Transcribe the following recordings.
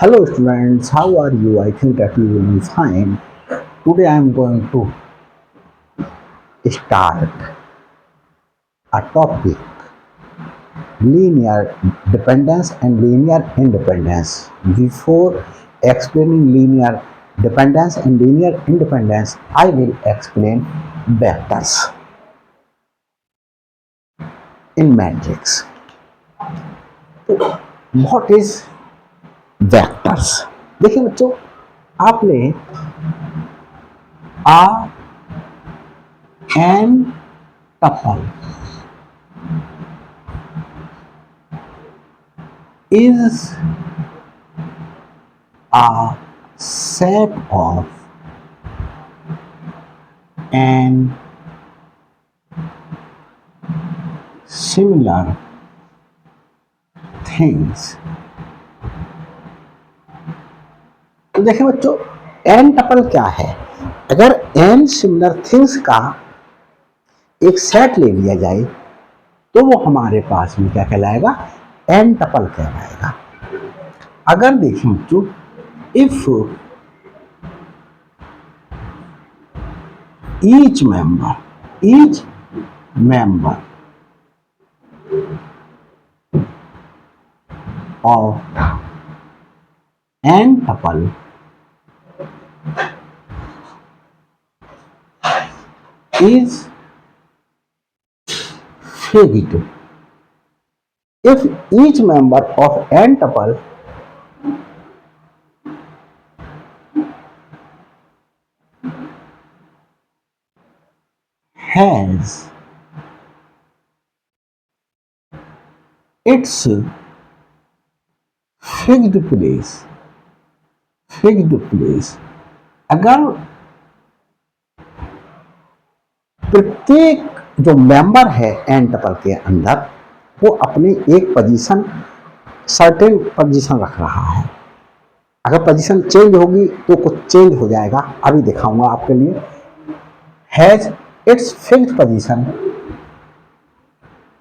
Hello students, how are you? I think that you will be fine. Today I am going to start a topic, linear dependence and linear independence. Before explaining linear dependence and linear independence, I will explain vectors in matrix. तो what is vectors? देखिए बच्चों, आपने n tuple is a set of n similar things. तो देखिए बच्चों, n tuple क्या है? अगर n सिमिलर थिंग्स का एक सेट ले लिया जाए तो वो हमारे पास में क्या कहलाएगा? n टपल कहलाएगा। अगर देखें बच्चों, if each member of n tuple is fixed. If each member of n tuple has its fixed place, अगर प्रत्येक जो मेंबर है एन टपल के अंदर वो अपनी एक पोजीशन, सर्टेन पोजीशन रख रहा है। अगर पोजीशन चेंज होगी तो कुछ चेंज हो जाएगा, अभी दिखाऊंगा आपके लिए। Has its fixed position,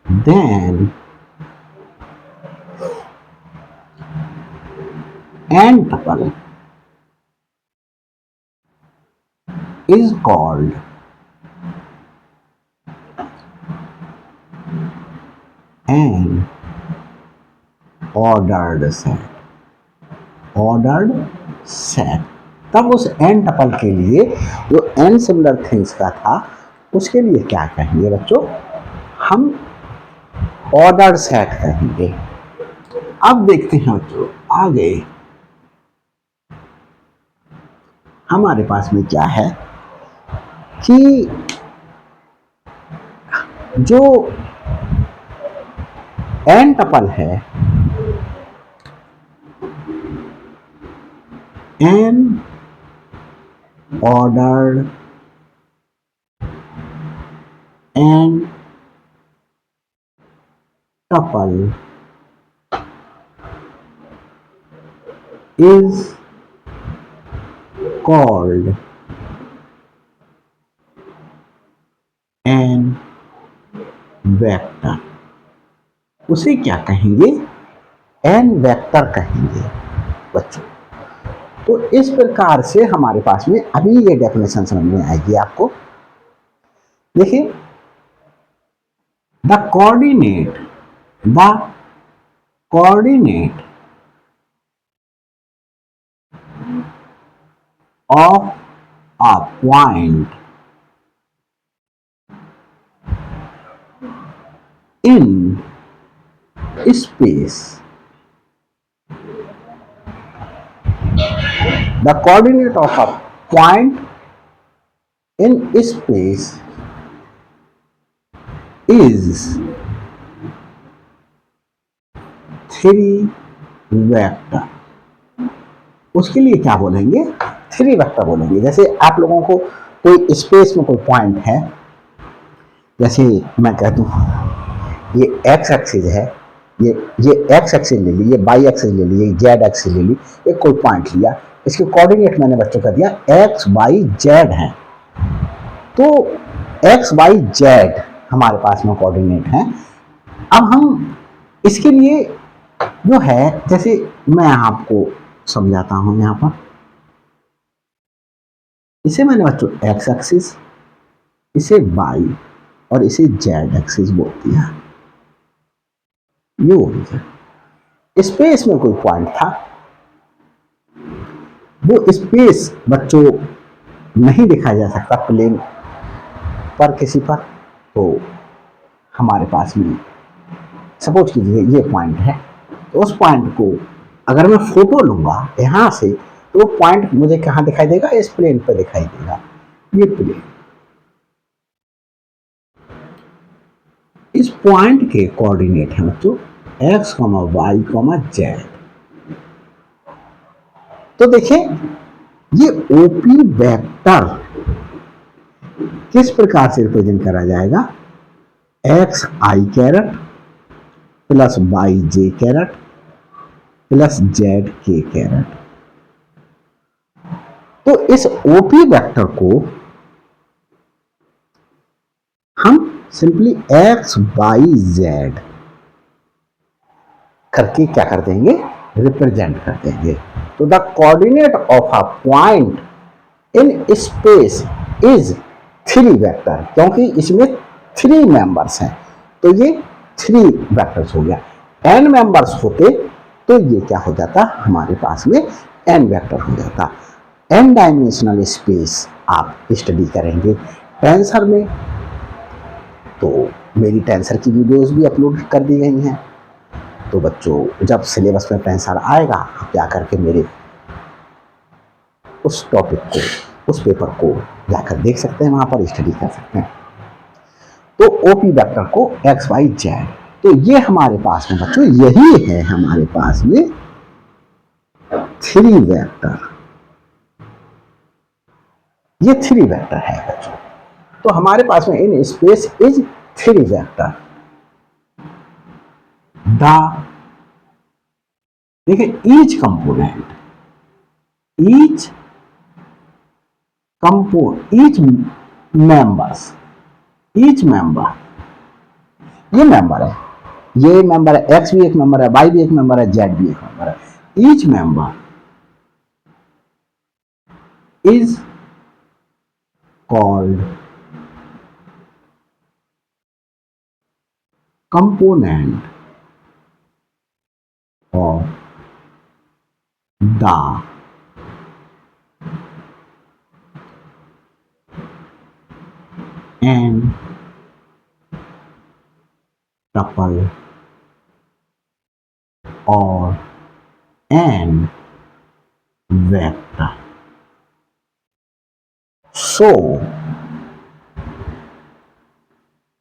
then an tuple is called an ordered set। तब उस n टपल के लिए जो n सिमिलर थिंग्स का था उसके लिए क्या कहेंगे बच्चों? हम ऑर्डर्ड सेट कहेंगे। अब देखते हैं बच्चों आगे हमारे पास में क्या है कि जो n टपल है, n ordered n tuple is called an vector. उसे क्या कहेंगे? n वेक्टर कहेंगे बच्चों। तो इस प्रकार से हमारे पास में अभी ये डेफिनेशन समझ में आएगी आपको। देखिए, the coordinate of a point in space, the coordinate of a point in space is 3 vector. उसके लिए क्या बोलेंगे? 3 वेक्टर बोलेंगे। जैसे आप लोगों को कोई स्पेस में कोई पॉइंट है, जैसे मैं कह दूं ये एक्स एक्सिस है, ये एक्स एक्सिस ले ली, ये वाई एक्सिस ले ली, ये जेड एक्सिस ले ली, एक कोई पॉइंट लिया, इसके कोऑर्डिनेट मैंने बच्चों का दिया एक्स वाई जेड है। तो एक्स वाई जेड हमारे पास में कोऑर्डिनेट है। अब हम इसके लिए जो है, जैसे मैं आपको समझाता हूं यहां पर। इसे मैंने बच्चों एक्स एक्सिस, इसे वाई और इसे जेड एक्सिस बोल दिया। ये हो गया। स्पेस में कोई पॉइंट था, वो स्पेस बच्चों नहीं दिखाया जा सकता प्लेन पर किसी पर, तो हमारे पास में सपोज कीजिए ये पॉइंट है, तो उस पॉइंट को अगर मैं फोटो लूंगा यहां से, तो वो पॉइंट मुझे कहां दिखाई देगा, इस प्लेन पर दिखाई देगा। ये प्लेन, इस पॉइंट के कोऑर्डिनेट है बच्चों एक्स, वाई, जेड। तो देखिए ये ओपी वेक्टर किस प्रकार से रिप्रेजेंट करा जाएगा, एक्स आई कैरेट प्लस वाई जे कैरेट प्लस जेड के कैरेट। तो इस ओपी वेक्टर को हम सिंपली एक्स वाई जेड करके क्या कर देंगे, रिप्रेजेंट कर देंगे। तो the coordinate of a point in space is three vector, क्योंकि इसमें थ्री मेंबर्स हैं तो ये थ्री वेक्टर्स हो गया। एन मेंबर्स होते तो ये क्या हो जाता, हमारे पास में एन वेक्टर हो जाता। एन डायमेंशनल स्पेस आप स्टडी करेंगे टेंसर में, तो मेरी टेंसर की वीडियोस भी अपलोड कर दी गई हैं। तो बच्चों जब सिलेबस में टेंसर आएगा आप क्या करके मेरे उस टॉपिक को, उस पेपर को जाकर देख सकते हैं, वहां पर स्टडी कर सकते हैं। तो ओपी वेक्टर को एक्स वाई जेड, तो ये हमारे पास में बच्चों यही है हमारे पास में थ्री वेक्टर, ये थ्री वेक्टर है बच्चों। तो हमारे पास में in space is three vector. The देखिए each component, each each members, each member, ये मेंबर है, ये मेंबर है, एक्स भी एक मेंबर है, वाई भी एक मेंबर है, जेड भी एक मेंबर है। Each member is called component of the n tuple और n vector. So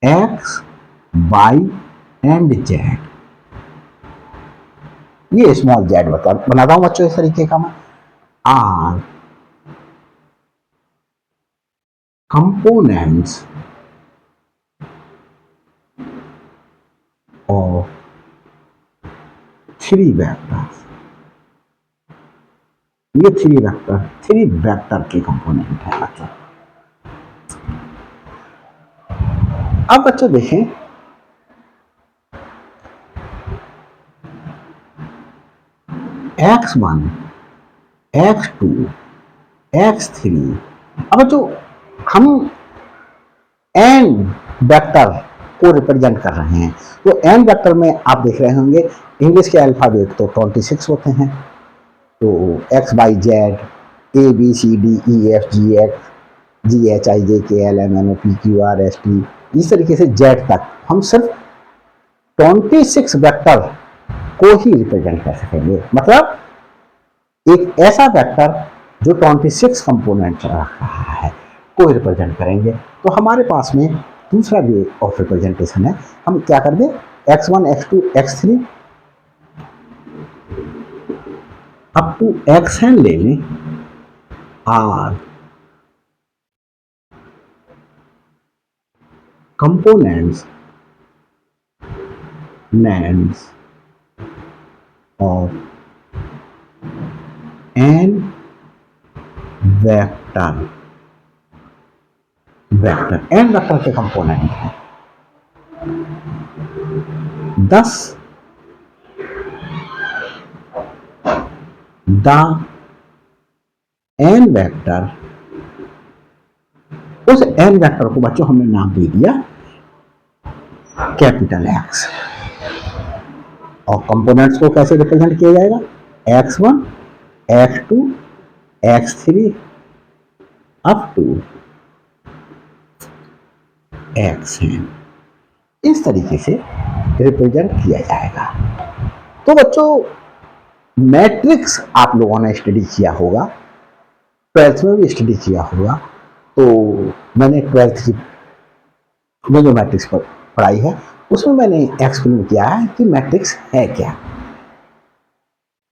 x y and z, ये स्मॉल जेड बनाता हूं बच्चों इस तरीके का मैं, are components of three vectors. ये थ्री वेक्टर के कंपोनेंट है बच्चों। अब बच्चों देखें x1, x2, x3। अब बच्चों हम n वेक्टर को रिप्रेजेंट कर रहे हैं, तो n वेक्टर में आप देख रहे होंगे इंग्लिश के अल्फाबेट तो 26 होते हैं, तो X Y Z A B C D E F G X G H I J K L M N O P Q R S T, इस तरीके से जेड तक हम सिर्फ 26 वेक्टर को ही रिप्रेजेंट कर सकेंगे। मतलब एक ऐसा वेक्टर जो 26 कंपोनेंट रख रहा है को रिप्रेजेंट करेंगे। तो हमारे पास में दूसरा वे ऑफ रिप्रेजेंटेशन है, हम क्या कर दें x1 x2 x3 up to xn ले लें, are components names of n vector, n vector के कंपोनेंट है। द एन वेक्टर, उस एन वेक्टर को बच्चों हमने नाम दे दिया कैपिटल एक्स। और कंपोनेंट्स को कैसे रिप्रेजेंट किया जाएगा, x1, x2, x3 up to xn, इस तरीके से रिप्रेजेंट किया जाएगा। तो बच्चों मैट्रिक्स आप लोगों ने स्टडी किया होगा, 12th में भी स्टडी किया होगा। तो मैंने 12th में जो मैट्रिक्स पर पढ़ाई है उसमें मैंने एक्सप्लेन किया है कि मैट्रिक्स है क्या।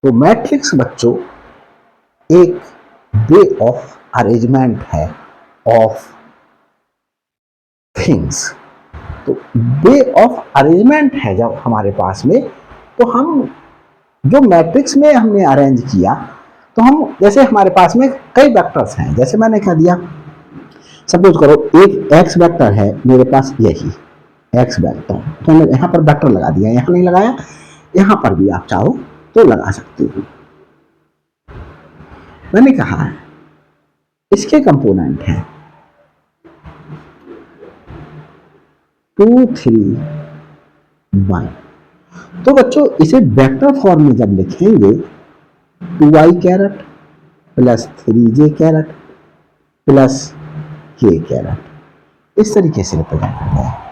तो मैट्रिक्स बच्चों एक वे ऑफ अरेंजमेंट है ऑफ थिंग्स। तो वे ऑफ अरेंजमेंट है जब हमारे पास में, तो हम जो मैट्रिक्स में हमने अरेंज किया, तो हम जैसे हमारे पास में कई वेक्टर्स हैं, जैसे मैंने कह दिया सपोज करो एक एक्स वेक्टर है मेरे पास, यही एक्स वेक्टर, तो मैंने यहाँ पर वेक्टर लगा दिया, यहाँ नहीं लगाया, यहाँ पर भी आप चाहो तो लगा सकते हो। मैंने कहा इसके कंपोनेंट हैं 2, 3, 1। तो बच्चों इसे वेक्टर फॉर्म में जब लिखेंगे 2i caret plus 3j caret plus k caret, इस तरीके से रिप्रेजेंट करते हैं।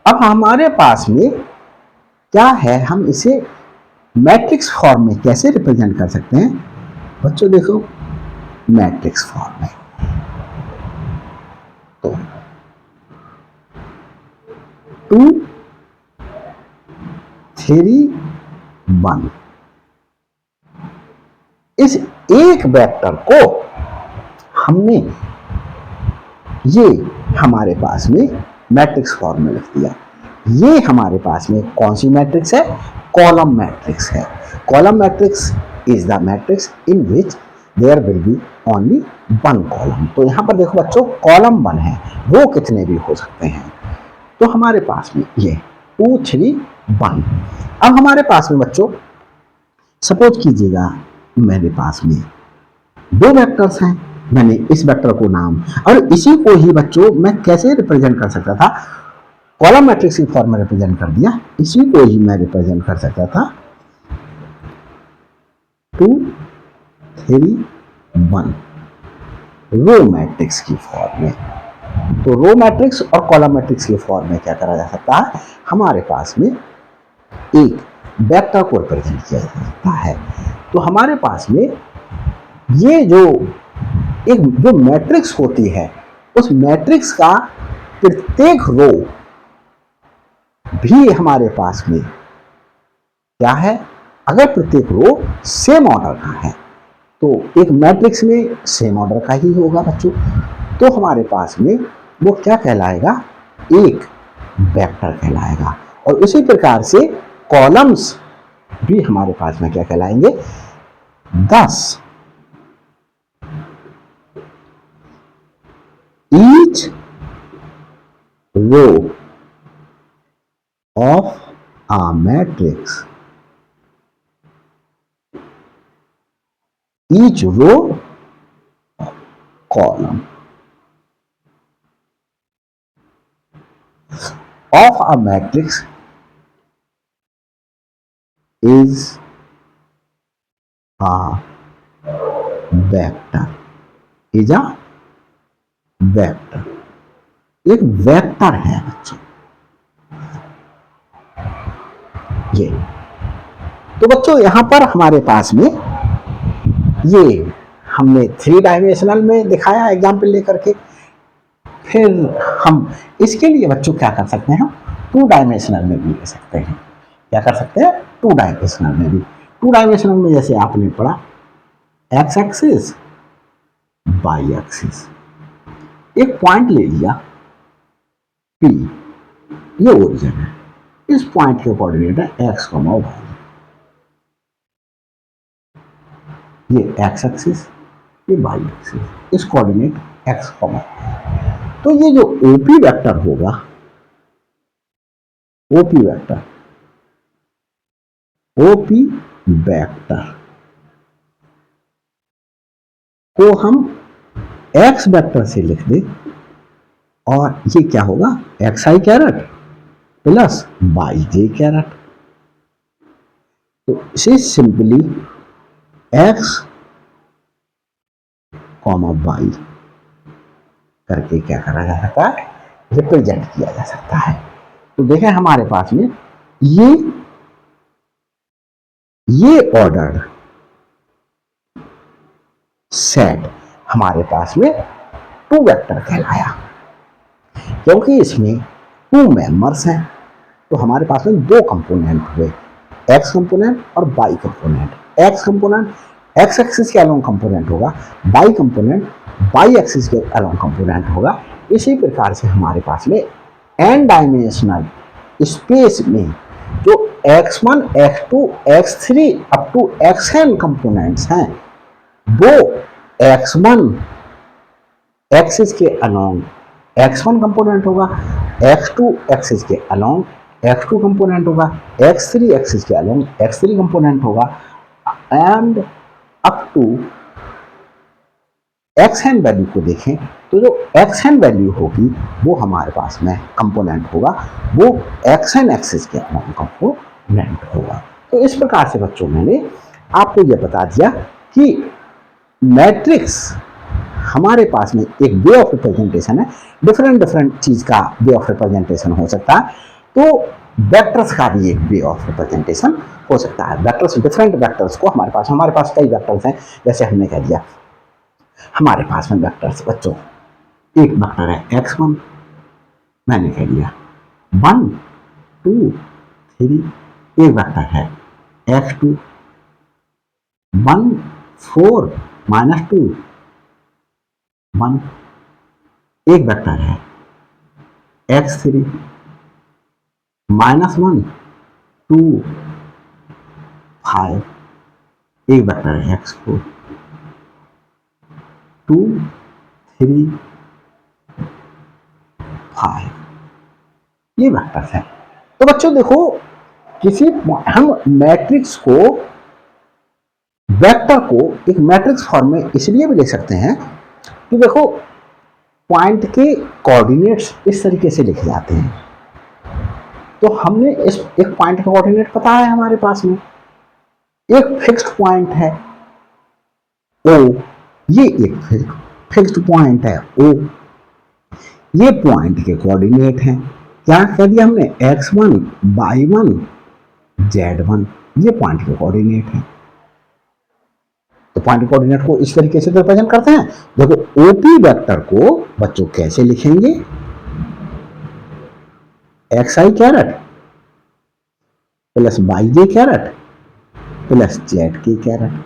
अब हमारे पास में क्या है, हम इसे मैट्रिक्स फॉर्म में कैसे रिप्रेजेंट कर सकते हैं बच्चों, देखो मैट्रिक्स फॉर्म में तो 2, 3, 1, इस एक वेक्टर को हमने ये हमारे पास में मैट्रिक्स फॉर्म में लिख दिया। ये हमारे पास में कौन सी मैट्रिक्स है, कॉलम मैट्रिक्स है। Column matrix is the matrix in which there will be only one column. तो यहाँ पर देखो बच्चों कॉलम 1 है, वो कितने भी हो सकते हैं। तो हमारे पास में ये 2, 3, 1। अब हमारे पास में बच्चों सपोज कीजिएगा मेरे पास में 2 वेक्टर्स हैं, मैंने इस वेक्टर को नाम, और इसी को ही बच्चों मैं कैसे रिप्रेजेंट कर सकता था, कॉलम मैट्रिक्स की फॉर्म में रिप्रेजेंट कर दिया। इसी को ही मैं रिप्रेजेंट कर सकता था 2, 3, 1 रो मैट्रिक्स की फॉर्म में। तो रो मैट्रिक्स और कॉलम मैट्रिक्स की फॉर्म में क्या करा जा सकता है, हमारे पास में एक वेक्टर को रिप्रेजेंट किया जा सकता है। तो हमारे पास में ये जो एक जो मैट्रिक्स होती है, उस मैट्रिक्स का प्रत्येक रो भी हमारे पास में क्या है, अगर प्रत्येक रो सेम ऑर्डर का है, तो एक मैट्रिक्स में सेम ऑर्डर का ही होगा बच्चों, तो हमारे पास में वो क्या कहलाएगा, एक वेक्टर कहलाएगा। और उसी प्रकार से कॉलम्स भी हमारे पास में क्या कहलाएंगे, 10। Each row of a matrix, each row column of a matrix is a vector, is a vector, एक वेक्टर है बच्चों ये। तो बच्चों यहां पर हमारे पास में ये हमने 3 डायमेंशनल में दिखाया एग्जाम्पल लेकर के, फिर हम इसके लिए बच्चों क्या कर सकते हैं, 2 डायमेंशनल में भी ले सकते हैं। क्या कर सकते हैं, 2 डायमेंशनल में भी। 2 डायमेंशनल में जैसे आपने पढ़ा एक्स एक्सिस, वाई एक्सिस, एक पॉइंट ले लिया P, ये ओरिजिन है, इस पॉइंट के कोऑर्डिनेट है एक्स, वाई, ये एक्स एक्सिस, ये वाई एक्सिस, इस कोऑर्डिनेट एक्स, वाई। तो ये जो ओपी वेक्टर होगा, ओपी वेक्टर को हम एक्स वेक्टर से लिख दें और ये क्या होगा, एक्स आई कैरेट प्लस वाई जे कैरेट। तो इसे सिंपली एक्स कॉमा वाई करके क्या करा जा सकता है, रिप्रेजेंट किया जा सकता है। तो देखें हमारे पास में ये ऑर्डर सेट हमारे पास में टू वेक्टर कहलाया, क्योंकि इसमें टू मेंबर्स हैं। तो हमारे पास में दो कंपोनेंट हुए, एक्स कंपोनेंट और y component. X component x axis के अलोंग कंपोनेंट होगा, वाई कंपोनेंट वाई एक्सिस के अलोंग कंपोनेंट होगा। इसी प्रकार से हमारे पास में n डायमेंशनल स्पेस में जो x1, x2, x3 up to xn components हैं, वो x1 एक्सिस के अलोंग x1 कंपोनेंट होगा, x2 एक्सिस के अलोंग x2 कंपोनेंट होगा, x3 एक्सिस के अलोंग x3 कंपोनेंट होगा, and up to xn value को देखें तो जो xn वैल्यू होगी वो हमारे पास में कंपोनेंट होगा, वो xn एक्सिस के अलोंग कंपोनेंट होगा। तो इस प्रकार से बच्चों मैंने आपको ये बता दिया कि मैट्रिक्स हमारे पास में एक वे ऑफ रिप्रेजेंटेशन है, डिफरेंट चीज का वे ऑफ रिप्रेजेंटेशन हो सकता है। तो वेक्टर्स का भी एक वे ऑफ रिप्रेजेंटेशन हो सकता है। वेक्टर्स, डिफरेंट वेक्टर्स को हमारे पास कई वेक्टर्स हैं, जैसे हमने कह दिया हमारे पास में वेक्टर्स बच्चों, एक वेक्टर है x1, मैंने कह दिया 1 2 3, एक वेक्टर है x2 1 4 -2 1, एक वेक्टर है x3 -1 2 5, एक वेक्टर है x4 2 3 5, ये वेक्टर्स है। तो बच्चों देखो, हम मैट्रिक्स को, वेक्टर को एक मैट्रिक्स फॉर्म में इसलिए भी लिख सकते हैं कि देखो पॉइंट के कोऑर्डिनेट्स इस तरीके से लिखे जाते हैं। तो हमने इस एक पॉइंट का कोऑर्डिनेट पता है हमारे पास में, एक फिक्स्ड पॉइंट है O, ये एक फिक्स्ड पॉइंट है O, ये पॉइंट के कोऑर्डिनेट हैं। क्या कह दिया हमने, x1 y1 z1, ये पॉइंट के कोऑर्डिनेट हैं। तो पॉइंट कोऑर्डिनेट को इस तरीके से रिप्रेजेंट करते हैं। देखो ओपी वेक्टर को बच्चों कैसे लिखेंगे, xi caret plus yj caret plus zk caret,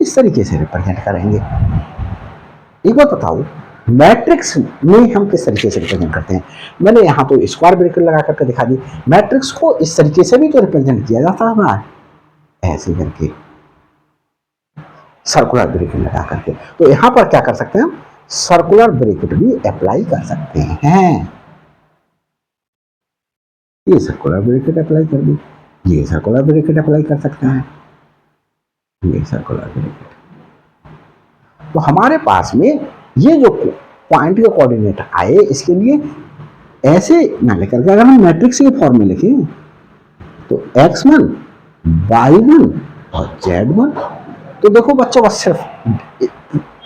इस तरीके से रिप्रेजेंट करेंगे। एक बात बताओ, मैट्रिक्स में हम किस तरीके से रिप्रेजेंट करते हैं। मैंने यहां तो स्क्वायर ब्रैकेट लगा करके दिखा दी, मैट्रिक्स को इस तरीके से भी तो रिप्रेजेंट किया जाता है, ऐसे करके सर्कुलर ब्रैकेट लगा करके। तो यहां पर क्या कर सकते हैं हम, सर्कुलर ब्रैकेट भी अप्लाई कर सकते हैं। ये सर्कुलर ब्रैकेट अप्लाई कर दी, ये सर्कुलर ब्रैकेट अप्लाई कर सकते हैं, ये सर्कुलर ब्रैकेट। तो हमारे पास में ये जो पॉइंट के कोऑर्डिनेट आए, इसके लिए ऐसे ना लेकर के अगर हम मैट्रिक्स के फॉर्म में लिखें तो x1 y1 और z1, तो देखो बच्चों बस सिर्फ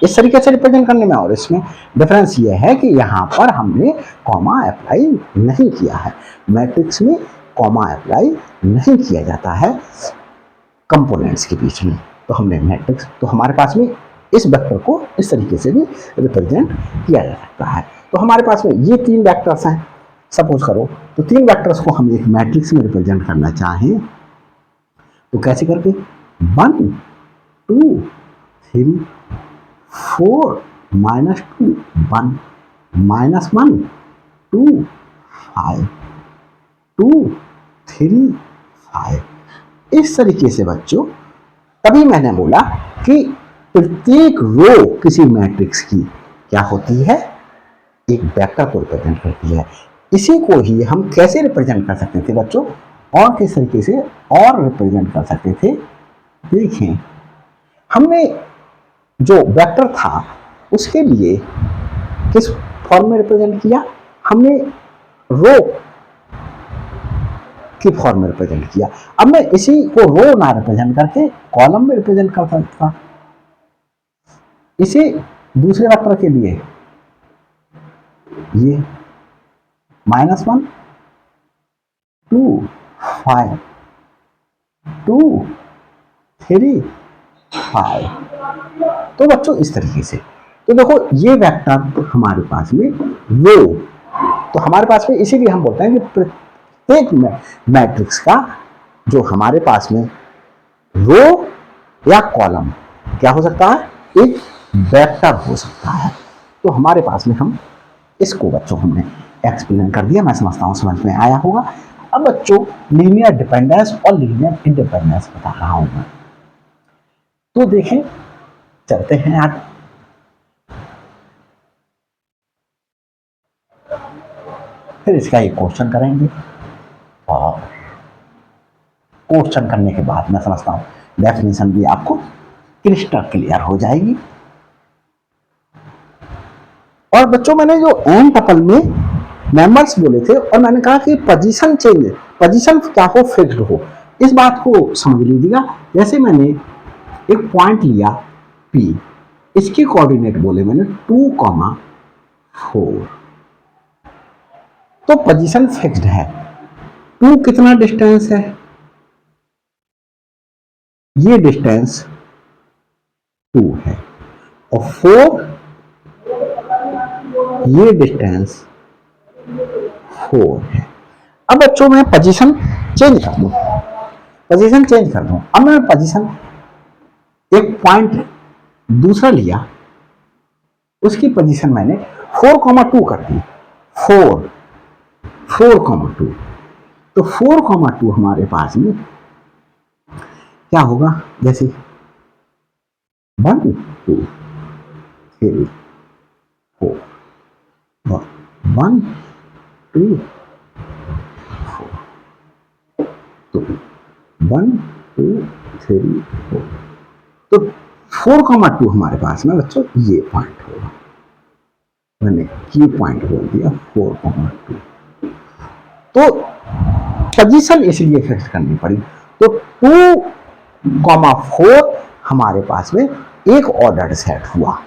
इस तरीके से रिप्रेजेंट करने में, और इसमें डिफरेंस ये है कि यहाँ पर हमने कॉमा अप्लाई नहीं किया है। मैट्रिक्स में कॉमा अप्लाई नहीं किया जाता है कंपोनेंट्स के बीच में। तो हमने मैट्रिक्स, तो हमारे पास में इस वेक्टर को इस तरीके से भी रिप्रेजेंट किया जा सकता है। तो हमारे पास में ये तीन वेक्टर्स हैं, सपोज करो, तो तीन वेक्टर्स को हम एक मैट्रिक्स में रिप्रेजेंट करना चाहें तो कैसे करके, 1 2 3 4 -2 1 -1 2 5 2 3 5, इस तरीके से बच्चों। तभी मैंने बोला कि प्रत्येक रो किसी मैट्रिक्स की क्या होती है, एक वेक्टर को रिप्रेजेंट करती है। इसी को ही हम कैसे रिप्रेजेंट कर सकते थे बच्चों, और किस तरीके से और रिप्रेजेंट कर सकते थे, देखें हमने जो वेक्टर था उसके लिए किस फॉर्म में रिप्रेजेंट किया, हमने रो की फॉर्म में रिप्रेजेंट किया। अब मैं इसी को रो ना रिप्रेजेंट करके कॉलम में रिप्रेजेंट कर सकता। इसे दूसरे वेक्टर के लिए ये -1 2 5 2 3 5। तो बच्चों इस तरीके से, तो देखो ये वेक्टर हमारे पास में रो, तो हमारे पास में इसीलिए हम बोलते हैं कि प्रत्येक मैट्रिक्स का जो हमारे पास में रो या कॉलम क्या हो सकता है, एक वेक्टर हो सकता है। तो हमारे पास में हम इसको बच्चों हमने एक्सप्लेन कर दिया, मैं समझता हूं समझ में आया होगा। अब बच्चों लीनियर डिपेंडेंस और लीनियर इंडिपेंडेंस बता रहा हूं मैं, तो देखें चलते हैं आज। फिर इसका एक क्वेश्चन करेंगे और क्वेश्चन करने के बाद मैं समझता हूं डेफिनेशन भी आपको क्रिस्टल क्लियर हो जाएगी। और बच्चों मैंने जो एन टपल में मेंबर्स बोले थे और मैंने कहा कि पोजीशन चेंज, पोजीशन क्या हो, फिक्स्ड हो, इस बात को समझ लीजिएगा। जैसे मैंने एक पॉइंट लिया P, इसके कोऑर्डिनेट बोले मैंने 2,4, तो पोजीशन फिक्स्ड है। 2 कितना डिस्टेंस है, ये डिस्टेंस 2 है, और 4 ये डिस्टेंस 4 है। अब बच्चों मैं पोजीशन चेंज कर दूं, पोजीशन चेंज कर दूं। अब मैं पोजीशन एक पॉइंट दूसरा लिया, उसकी पोजीशन मैंने 4,2 कर दी, 4,2। तो 4,2 हमारे पास में क्या होगा, जैसे 1 2 3 4, 1 2 4, तो 1 2 3 4, तो 4,2 हमारे पास में बच्चों ये पॉइंट होगा, मैंने की पॉइंट बोल दिया 4,2। तो पोजीशन इसलिए फिक्स करनी पड़ी, तो 2,4 हमारे पास में एक ऑर्डर सेट हुआ,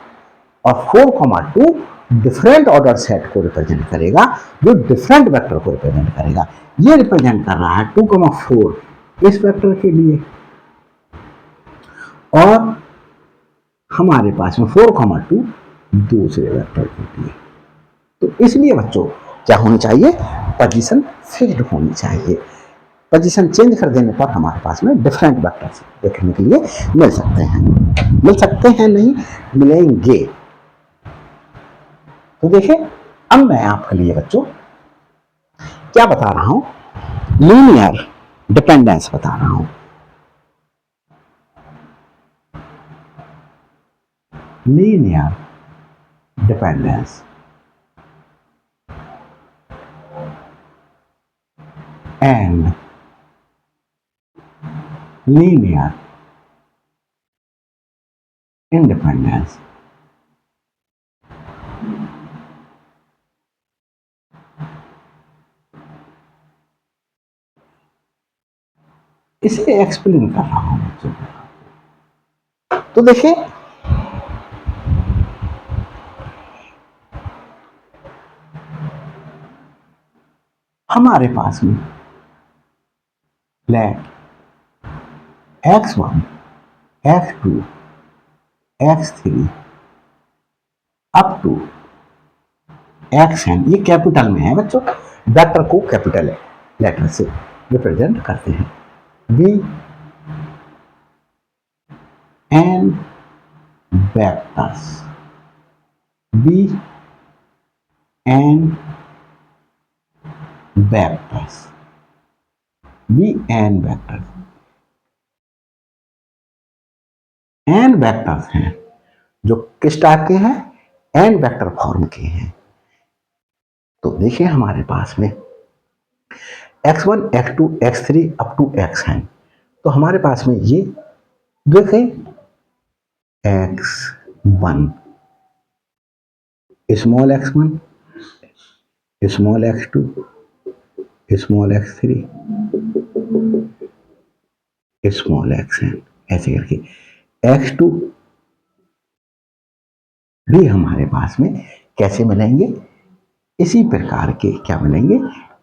और 4,2 डिफरेंट ऑर्डर सेट को रिप्रेजेंट करेगा, जो डिफरेंट वेक्टर को रिप्रेजेंट करेगा। ये रिप्रेजेंट कर रहा है 2,4 इस वेक्टर के लिए, और हमारे पास में 4,2 दूसरे वेक्टर के लिए। तो इसलिए बच्चों क्या होनी चाहिए, पोजीशन फिक्स्ड होनी चाहिए। पोजीशन चेंज कर देने पर हमारे पास में डिफरेंट वेक्टर्स देखने के लिए मिल सकते हैं नहीं, मिलेंगे। तो देखिए अब मैं आपके लिए बच्चों क्या बता रहा हूं, लीनियर डिपेंडेंस बता रहा हूं। Linear dependence and linear independence. इसे एक्सप्लेन कर रहा हूं बच्चों। तो देखिए हमारे पास में let x1 x2 x3 up to xn, ये कैपिटल में है बच्चों, वेक्टर को कैपिटल लेटर से रिप्रेजेंट करते हैं। Be n vectors, be n vectors, be n vectors. N vectors हैं जो किस टाइप के हैं, एन वेक्टर फॉर्म के हैं। तो देखिए हमारे पास में x1 x2 x3 up to x हैं, तो हमारे पास में ये देखें x 1, small x1, small x2, small x3, small xn, ऐसे करके x2 भी हमारे पास में कैसे मिलेंगे, इसी प्रकार के क्या मिलेंगे,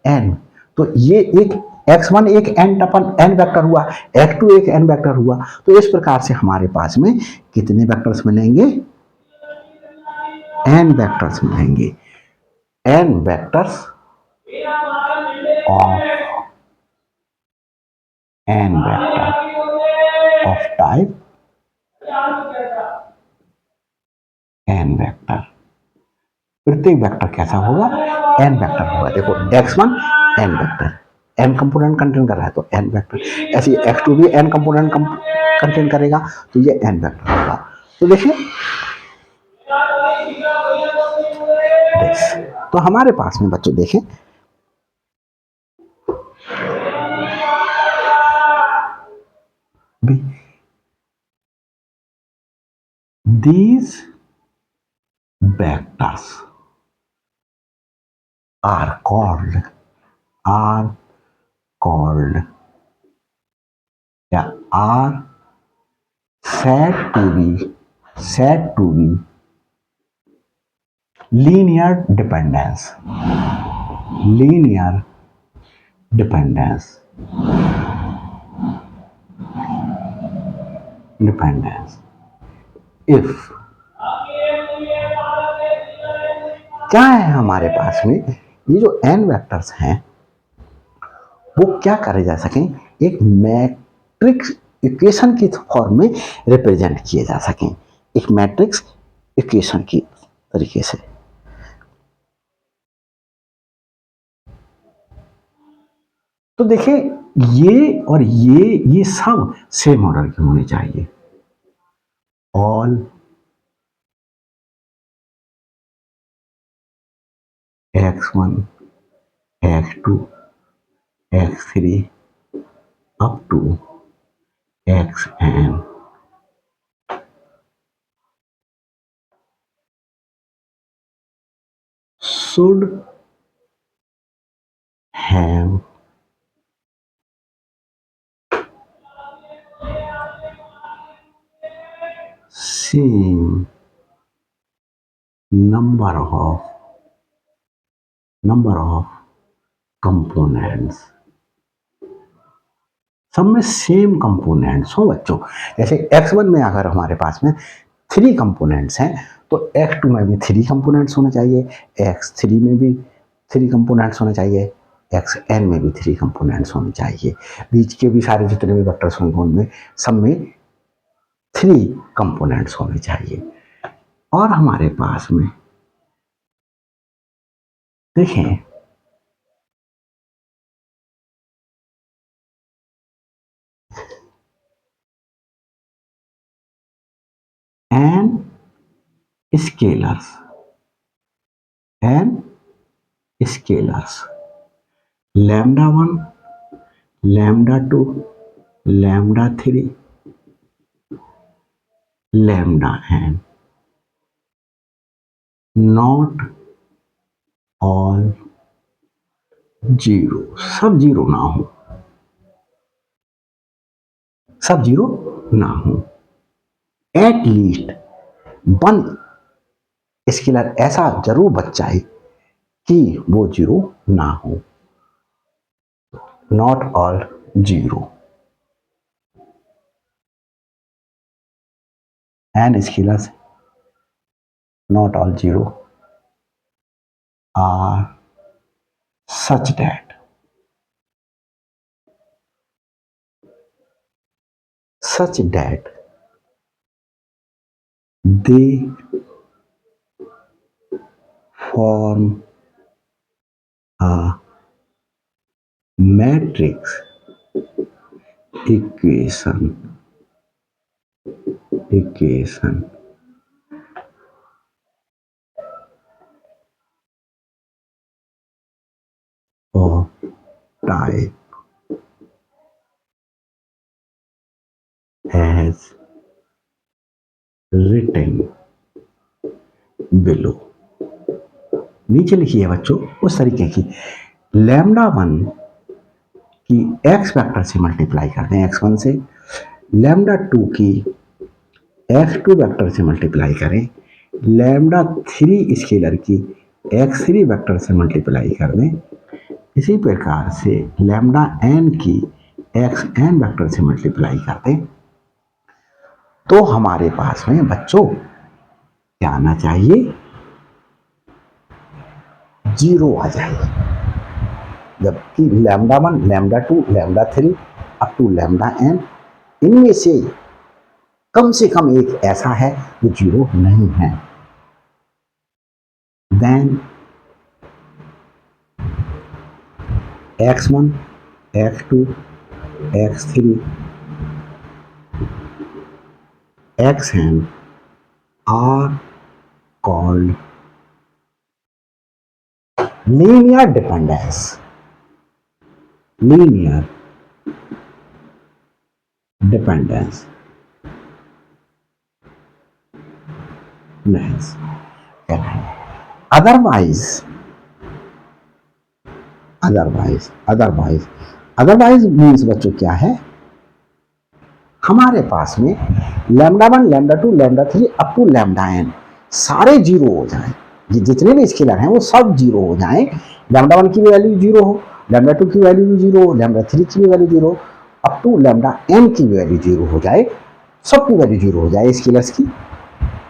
n। तो ये एक x1 एक n वेक्टर हुआ, x2 एक n वेक्टर हुआ। तो इस प्रकार से हमारे पास में कितने वेक्टर्स मिलेंगे, n वेक्टर्स मिलेंगे, n vectors of n vector of type n vector. प्रत्येक वेक्टर कैसा होगा, n वेक्टर होगा। देखो x1 n vector, n component contain कर रहा है तो n वेक्टर, ऐसे x2 भी n कंपोनेंट कंटेन करेगा तो ये n वेक्टर होगा। तो देखिए तो हमारे पास में बच्चों देखें these vectors are called yeah, are said to be linear dependence if क्या है हमारे पास में, ये जो n वेक्टर्स हैं वो क्या करे जा सकें, एक मैट्रिक्स इक्वेशन की फॉर्म में रिप्रेजेंट किए जा सकें, एक मैट्रिक्स इक्वेशन की तरीके से। तो देखिए ये और ये सब सेम ऑर्डर के होने चाहिए, all x1 x2 x3 up to xn should have same number of components, सब में सेम कंपोनेंट्स हो बच्चों। जैसे x1 में अगर हमारे पास में 3 कंपोनेंट्स हैं तो x2 में भी 3 कंपोनेंट्स होने चाहिए, x3 में भी 3 कंपोनेंट्स होने चाहिए, xn में भी 3 कंपोनेंट्स होने चाहिए। बीच के भी सारे जितने भी वेक्टर्स होंगे उनमें सब में 3 कंपोनेंट्स होने चाहिए। और हमारे पास में देखें n scalars λ1 λ2 λ3 λn not all zero, सब जीरो ना हो, एट लीस्ट 1 स्केलर ऐसा जरूर बच जाए कि वो जीरो ना हो, not all zero. N scalars not all zero are such that they form a matrix equation of type as written below. नीचे लिखिए बच्चों उस तरीके की लैम्डा वन की एक्स वेक्टर से मल्टीप्लाई करते हैं x1 से, लैम्डा टू की x2 वेक्टर से मल्टीप्लाई करें, लैम्डा थ्री स्केलर की x3 वेक्टर से मल्टीप्लाई कर दें, इसी प्रकार से लैम्डा n की xn वेक्टर से मल्टीप्लाई कर दें, तो हमारे पास में बच्चों क्या आना चाहिए, 0 आ जाए। जबकि lambda one, lambda two, lambda three up to lambda n, इनमें से कम एक ऐसा है जो 0 नहीं है। Then x1, x2, x3, xn are called linear dependence. Linear dependence. Nice. Otherwise means बच्चों क्या है, हमारे पास में lambda one, lambda two, lambda three up to lambda n सारे 0 हो जाएं। ये जितने भी स्केलर हैं वो सब 0 हो जाएं। लैम्डा वन की भी वैल्यू 0 हो, लैम्डा टू की वैल्यू भी 0 हो, लैम्डा थ्री की भी वैल्यू 0 हो, अप टू लैम्डा n की भी वैल्यू 0 हो जाए, सबकी वैल्यू 0 हो जाए स्केलर्स की,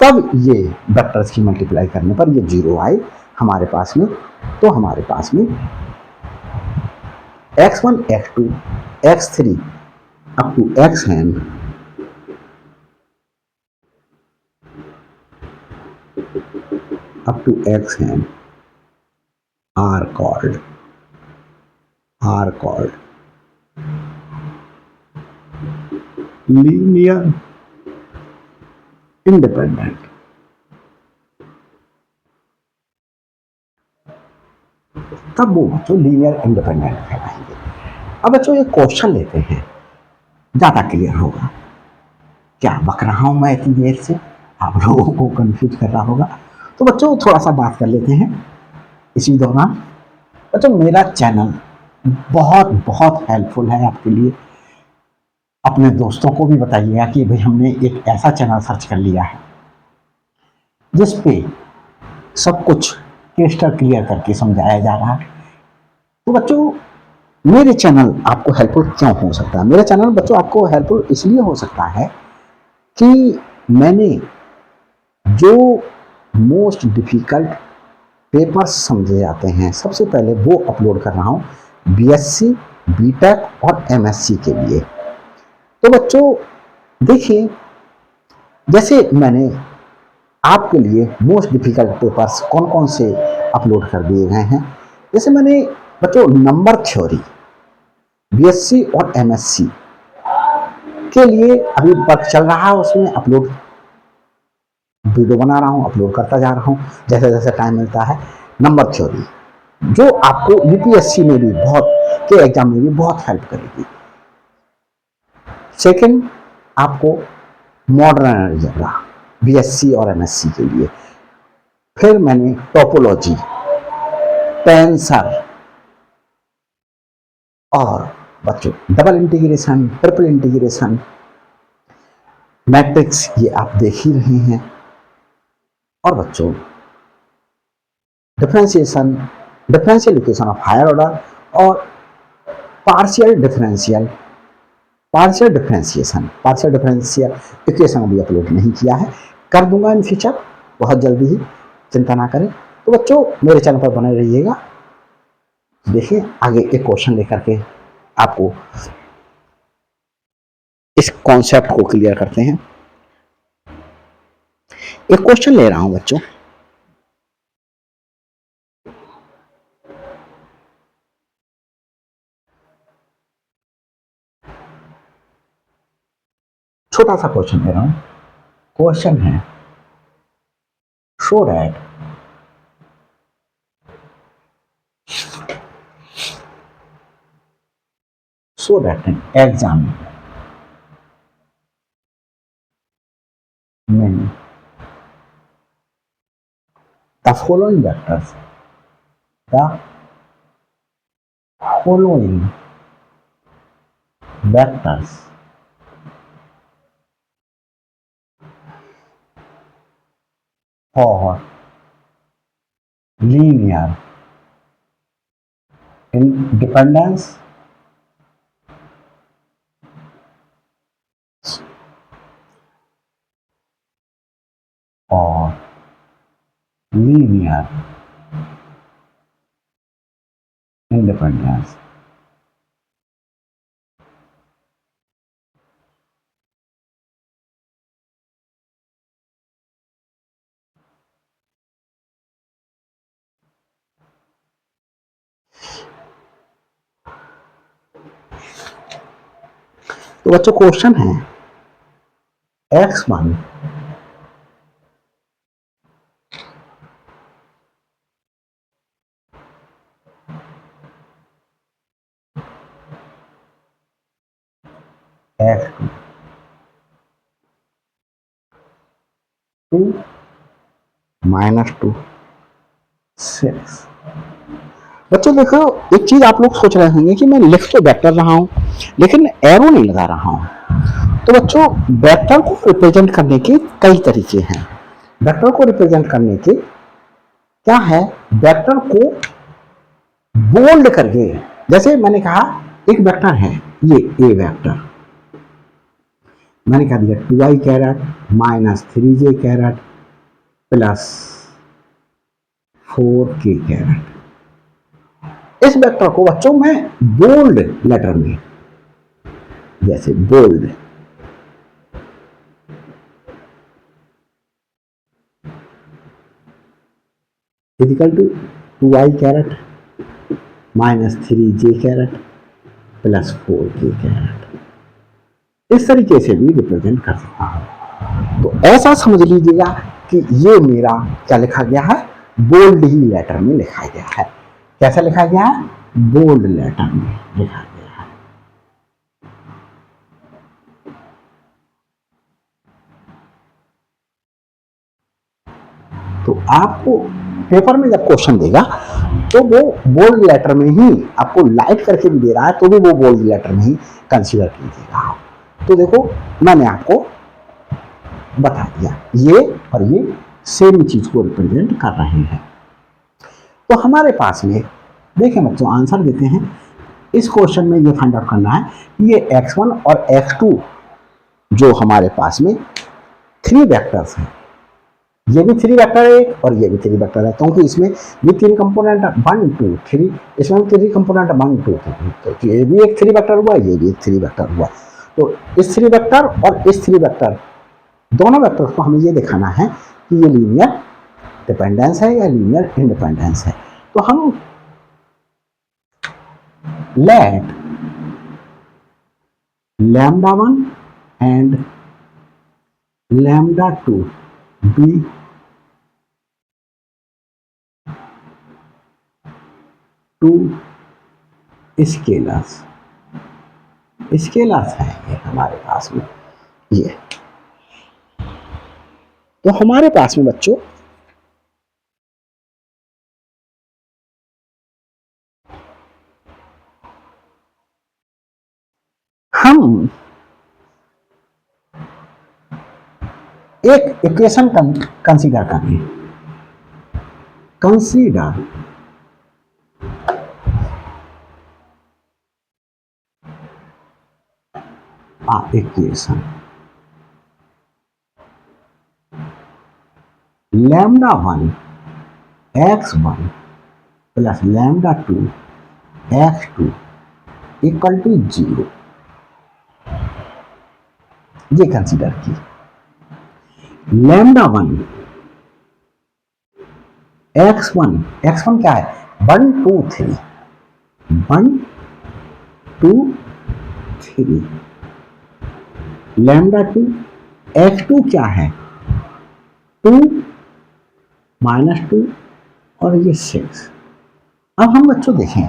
तब ये वेक्टर्स की मल्टीप्लाई करने पर ये 0 आए हमारे पास में। तो हमारे पास में x1, x2, x3 up to xn are called linear independent. तब वो बच्चों लीनियर इंडिपेंडेंट कहलाएंगे। अब बच्चों एक क्वेश्चन लेते हैं, ज्यादा क्लियर होगा। क्या बक रहा हूं मैं इतनी देर से, आप लोगों को कंफ्यूज कर रहा होगा, तो बच्चों थोड़ा सा बात कर लेते हैं इसी दौरान। बच्चों मेरा चैनल बहुत बहुत हेल्पफुल है आपके लिए। अपने दोस्तों को भी बताइएगा कि भाई हमने एक ऐसा चैनल सर्च कर लिया है जिस पे सब कुछ क्रिस्टल क्लियर करके समझाया जा रहा है। तो बच्चों मेरे चैनल आपको हेल्पफुल क्यों हो सकता है? मेरा चैनल बच्चों आपको हेल्पफुल इसलिए हो सकता है कि मैंने जो मोस्ट डिफिकल्ट पेपर्स समझे जाते हैं सबसे पहले वो अपलोड कर रहा हूँ बीएससी, बीटेक और एमएससी के लिए। तो बच्चों देखिए, जैसे मैंने आपके लिए मोस्ट डिफिकल्ट पेपर्स कौन कौन से अपलोड कर दिए गए हैं, जैसे मैंने बच्चों नंबर थ्योरी बीएससी और एमएससी के लिए अभी वर्क चल रहा है, उसमें अपलोड वीडियो बना रहा हूँ, अपलोड करता जा रहा हूँ जैसे जैसे टाइम मिलता है। नंबर थ्योरी जो आपको यूपीएससी में भी के एग्जाम में भी बहुत हेल्प करेगी। सेकंड, आपको मॉडर्न अलजेब्रा बीएससी और एमएससी के लिए। फिर मैंने टोपोलॉजी, टेंसर और बच्चों double integration, triple integration, matrix, ये आप देख ही रहे हैं। और बच्चों differential equation of higher order और पार्शियल डिफरेंशियल इक्वेशन अभी अपलोड नहीं किया है, कर दूंगा इन फ्यूचर बहुत जल्दी ही, चिंता ना करें। तो बच्चों मेरे चैनल पर बने रहिएगा। देखिए आगे एक क्वेश्चन लेकर के आपको इस कॉन्सेप्ट को क्लियर करते हैं। एक क्वेश्चन ले रहा हूं बच्चों, छोटा सा क्वेश्चन ले रहा हूं। क्वेश्चन है शो दैट एन एग्जाम में the following vectors, the following vectors for linear independence or linear independence. तो बच्चों क्वेश्चन है x1 x2 2 -2 6। बच्चों देखो, एक चीज आप लोग सोच रहे होंगे कि मैं लिख तो वेक्टर रहा हूं लेकिन एरो नहीं लगा रहा हूं। तो बच्चों वेक्टर को रिप्रेजेंट करने के कई तरीके हैं। वेक्टर को रिप्रेजेंट करने के क्या है, वेक्टर को बोल्ड करके, जैसे मैंने कहा एक वेक्टर है ये ए वेक्टर, मैंने कहा दिया 2i caret -3j caret plus 4k caret. इस वेक्टर को बच्चों मैं बोल्ड लेटर में, जैसे bold equal to 2i caret -3j caret plus 4k caret, इस तरीके से भी रिप्रेजेंट कर सकता हूं। तो ऐसा समझ लीजिएगा कि ये मेरा क्या लिखा गया है, बोल्ड ही लेटर में लिखा गया है। कैसा लिखा गया है, बोल्ड लेटर में लिखा गया है। तो आपको पेपर में जब क्वेश्चन देगा तो वो बोल्ड लेटर में ही, आपको लाइट करके भी दे रहा है तो भी वो बोल्ड लेटर में ही कंसीडर कीजिएगा। तो देखो मैंने आपको बता दिया, ये और ये सेम चीज को रिप्रेजेंट कर रहे हैं। तो हमारे पास में देखें बच्चों, आंसर देते हैं। इस क्वेश्चन में ये फाइंड आउट करना है कि ये x1 और x2 जो हमारे पास में 3 वेक्टर्स हैं, ये भी 3 वेक्टर है और ये भी 3 वेक्टर है, क्योंकि इसमें भी 3 कंपोनेंट 1 2 3, इसमें 3 कंपोनेंट 1 2 3, तो ये भी एक 3 वेक्टर हुआ, ये भी एक 3 वेक्टर हुआ। तो इस 3 वेक्टर और इस 3 वेक्टर दोनों वेक्टर्स को हमें ये दिखाना है कि ये लीनियर डिपेंडेंस है या लीनियर इंडिपेंडेंस है। तो हम let λ1 and λ2 be two scalars, scalars है ये हमारे पास में। ये तो हमारे पास में बच्चों हम एक इक्वेशन कंसीडर करें, consider equation λ1 x1 plus λ2 x2 equal to 0, ये कंसीडर की। λ1 x1 क्या है, 1 2 3 1 2 3, λ2 x2 क्या है 2 -2 और ये 6। अब हम बच्चों देखें,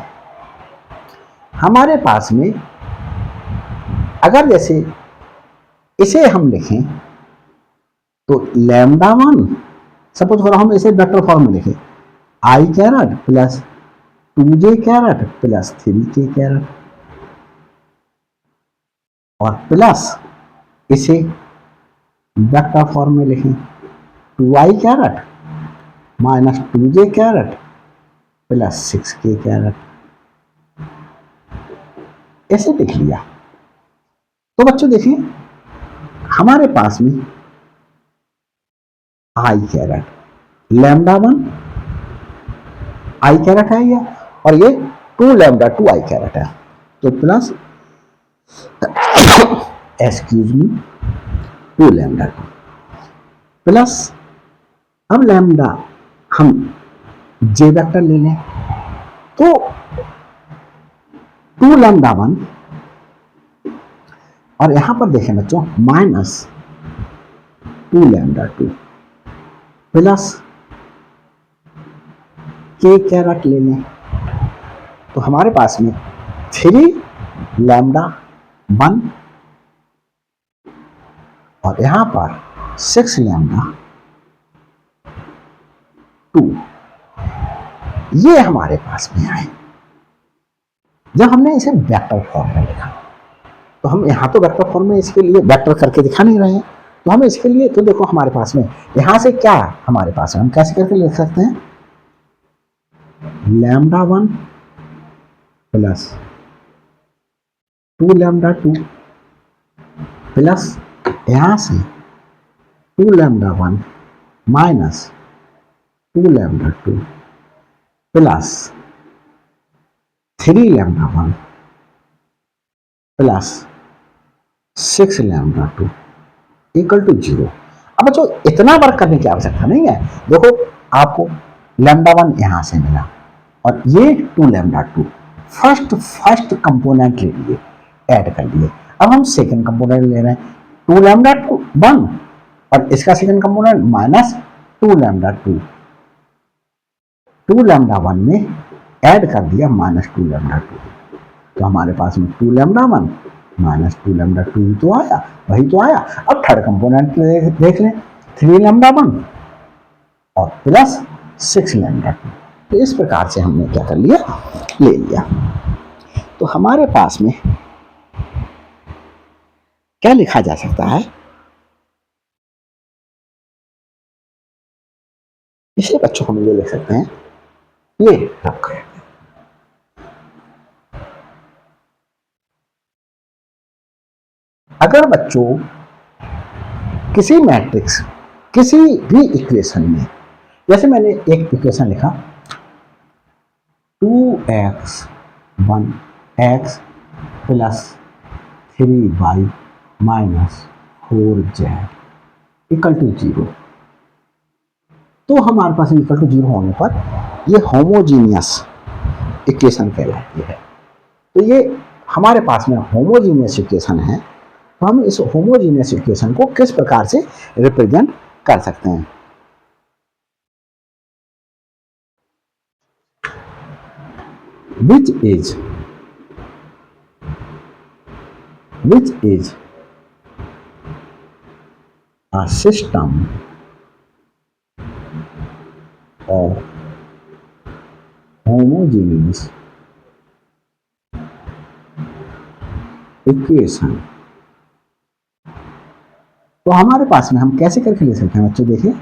हमारे पास में अगर जैसे इसे हम लिखें तो λ1 सपोज करो हम इसे वेक्टर फॉर्म में लिखें, i caret plus 2j caret plus 3k caret, और प्लस इसे वेक्टर फॉर्म में लिखें, 2i caret minus 2j caret plus 6k caret, ऐसे लिख लिया। तो बच्चों देखिए हमारे पास में i caret, lambda 1 i caret है ये, और ये 2 लैम्डा 2 आई कैरेट है, तो plus excuse me 2 lambda 2 plus, अब लैम्डा हम जे वेक्टर ले लें, तो 2 लैम्डा 1 और यहां पर देखें बच्चों माइनस 2 लैम्डा 2 प्लस के कैरेट ले लें, तो हमारे पास में 3 लैम्डा 1 और यहां पर 6 लैम्डा 2 ये हमारे पास में आए। जब हमने इसे वेक्टर फॉर्म में लिखा, तो हम यहां तो वेक्टर फॉर्म में इसके लिए वेक्टर करके दिखा नहीं रहे हैं, तो हम इसके लिए तो देखो हमारे पास में यहां से क्या हमारे पास है, हम कैसे करके लिख सकते हैं, लैम्डा 1 प्लस 2 लैम्डा 2 प्लस यहां से 2 lambda 1 minus 2 lambda 2 plus 3 lambda 1 plus 6 lambda 2 equal to 0। अब बच्चों इतना वर्क करने की आवश्यकता नहीं है, देखो आपको लैम्डा 1 यहां से मिला और ये 2 लैम्डा 2 फर्स्ट कंपोनेंट ले लिए, ऐड कर लिए। अब हम सेकंड कंपोनेंट ले रहे हैं 2 लैम्डा 1 और इसका second component minus 2 lambda 2, 2 lambda 1 में ऐड कर दिया माइनस 2 लैम्डा 2, तो हमारे पास में 2 लैम्डा 1 माइनस 2 लैम्डा 2 तो आया, वही तो आया। अब थर्ड कंपोनेंट देख लें 3 लैम्डा 1 और प्लस 6 लैम्डा 2, तो इस प्रकार से हमने क्या कर लिया, ले लिया। तो हमारे पास में क्या लिखा जा सकता है, इसे बच्चों हम ये लिख सकते हैं, ये रख करें। अगर बच्चों किसी मैट्रिक्स किसी भी इक्वेशन में, जैसे मैंने एक इक्वेशन लिखा 2x plus 3y minus 4z equal to 0, तो हमारे पास इक्वल टू 0 होने पर ये होमोजीनियस इक्वेशन कहलाती है। तो ये हमारे पास में होमोजीनियस इक्वेशन है, तो हम इस होमोजीनियस इक्वेशन को किस प्रकार से रिप्रेजेंट कर सकते हैं, which is a system of homogeneous equation. तो हमारे पास में हम कैसे करके ले सकते हैं बच्चों, देखिए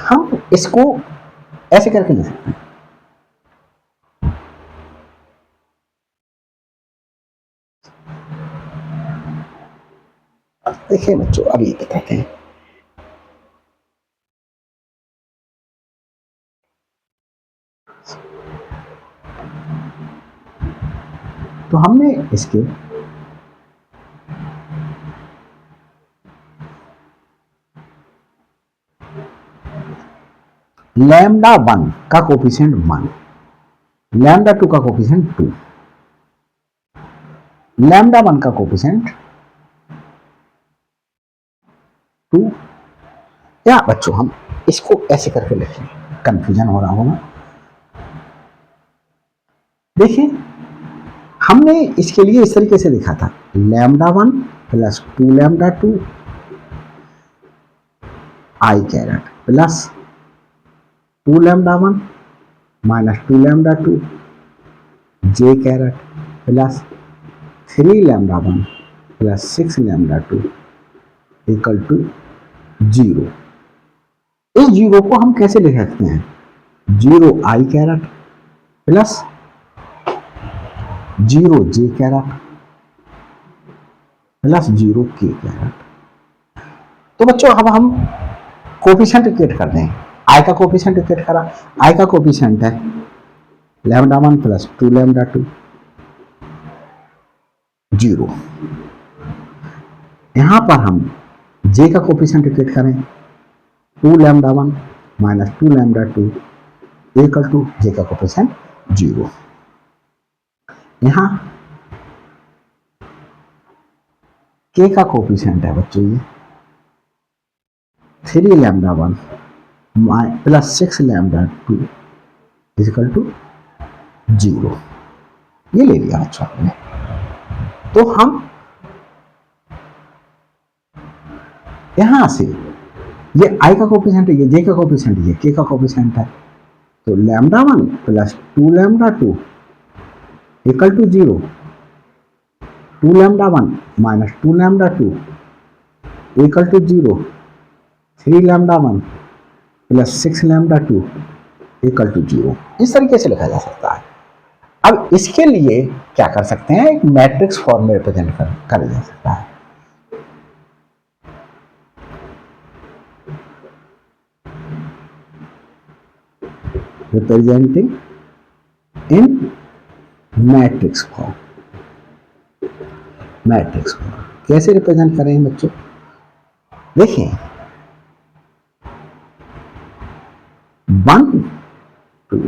हम इसको ऐसे करके ले सकते हैं, देखिए बच्चों अब ये कहते हैं, तो हमने इसके लैम्डा 1 का कोफिशिएंट 1, लैम्डा 2 का कोफिशिएंट 2, लैम्डा 1 का कोफिशिएंट 2, या बच्चों हम इसको ऐसे करके लिखें, कंफ्यूजन हो रहा होगा। देखिए हमने इसके लिए इस तरीके से लिखा था, lambda 1 plus 2 lambda 2 i caret plus 2 lambda 1 minus 2 lambda 2 j caret plus 3 lambda 1 plus 6 lambda 2 equal to 0। इस जीरो को हम कैसे लिख सकते हैं, 0 आई कैरेट प्लस 0 जे कैरेट प्लस 0 के कैरेट। तो बच्चों अब हम कोफिशिएंट क्रिएट कर दें। आई का कोफिशिएंट क्रिएट करा, आई का कोफिशिएंट है लैम्डा 1 प्लस 2 लैम्डा 2 0। यहां पर हम जे का कोफिशिएंट क्रिएट करें, 2 lambda 1 minus 2 lambda 2 equal to j का कोफिशिएंट 0। यहां के का कोफिशिएंट है बच्चों ये 3 lambda 1 plus 6 lambda 2 equal to 0। ये ले लिया बच्चों हमने। तो हम यहां से ये आई का कोफिशिएंट है, ये जे का कोफिशिएंट है, ये के का कोफिशिएंट है, तो lambda 1 plus 2 lambda 2 equal to 0, 2 lambda 1 minus 2 lambda 2 equal to 0, 3 lambda 1 plus 6 lambda 2 equal to 0। इस तरीके से लिखा जा सकता है। अब इसके लिए क्या कर सकते हैं, एक मैट्रिक्स फॉर्म में रिप्रेजेंट करा जा सकता है। रिप्रेजेंटिंग इन मैट्रिक्स फॉर्म। मैट्रिक्स फॉर्म कैसे रिप्रेजेंट करें बच्चों, देखिए 1 2